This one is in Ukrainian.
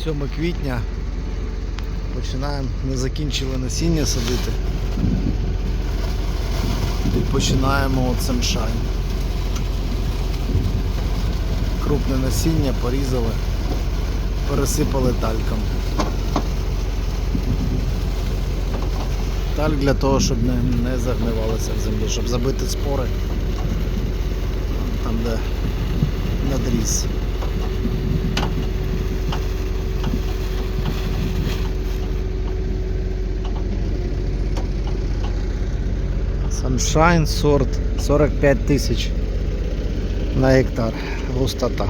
7 квітня. Починаємо, ми закінчили насіння садити і починаємо от Sunshine. Крупне насіння порізали, пересипали тальком. Тальк для того, щоб не загнивалося в землі, щоб забити спори там, де надріз. Sunshine сорт 45 тисяч на гектар густота.